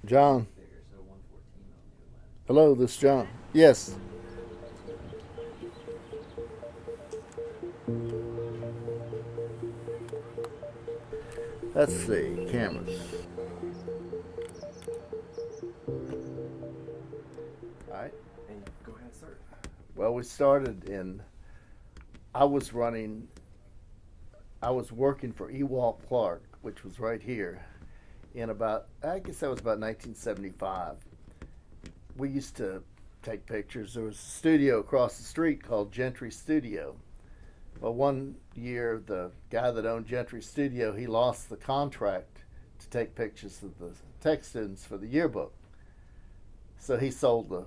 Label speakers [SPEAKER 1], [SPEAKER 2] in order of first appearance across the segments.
[SPEAKER 1] John. Hello, this is John. Yes. Let's see, cameras. All right.
[SPEAKER 2] And go ahead and start.
[SPEAKER 1] Well, we started I was working for Ewald Clark, which was right here, I guess that was about 1975. We used to take pictures. There was a studio across the street called GENTRY Studio. Well, one year, the guy that owned GENTRY Studio, he lost the contract to take pictures of the tech students for the yearbook. So he sold the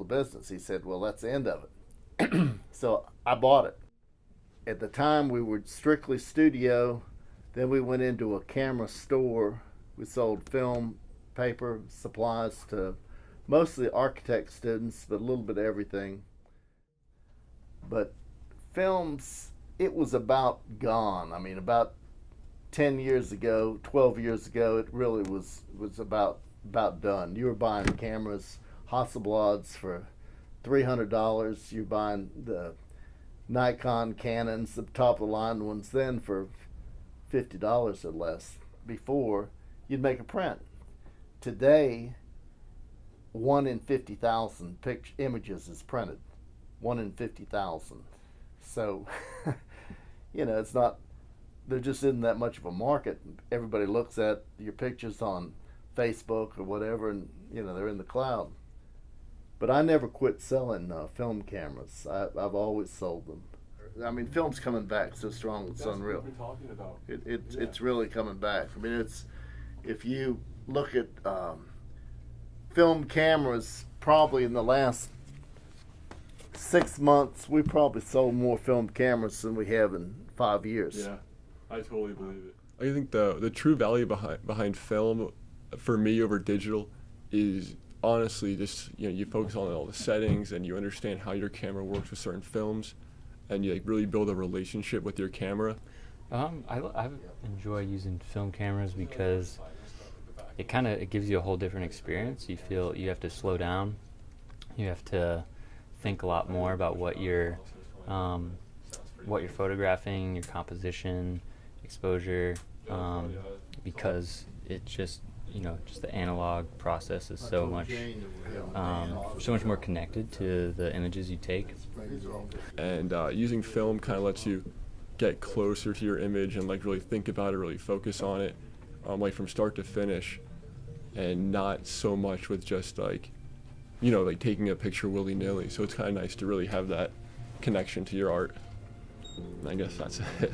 [SPEAKER 1] business. He said, well, that's the end of it. So I bought it. At the time, we were strictly studio. Then we went into a camera store. We sold film, paper, supplies to mostly architect students, but a little bit of everything. But films, it was about gone. I mean, about 10 years ago, 12 years ago, it really was about done. You were buying cameras, Hasselblads for $300. You're buying the Nikon Canons, the top of the line ones then for $50 or less. Before, you'd make a print. Today, 1 in 50,000 images is printed. 1 in 50,000. So, it's not, there just isn't that much of a market. Everybody looks at your pictures on Facebook or whatever, and, they're in the cloud. But I never quit selling film cameras. I've always sold them. I mean, film's coming back so strong, it's unreal.
[SPEAKER 2] That's what we're talking about.
[SPEAKER 1] It's really coming back. I mean, if you look at film cameras, probably in the last 6 months, we probably sold more film cameras than we have in 5 years.
[SPEAKER 2] Yeah, I totally believe it. I think the true value behind film, for me over digital, is honestly just you focus on all the settings and you understand how your camera works with certain films, and you really build a relationship with your camera.
[SPEAKER 3] I enjoy using film cameras because it gives you a whole different experience. You feel you have to slow down. You have to think a lot more about what you're photographing, your composition, exposure, because it just the analog process is so much more connected to the images you take.
[SPEAKER 2] And using film kind of lets you get closer to your image and really think about it, really focus on it, from start to finish, and not so much with just taking a picture willy-nilly. So it's kind of nice to really have that connection to your art. I guess that's it.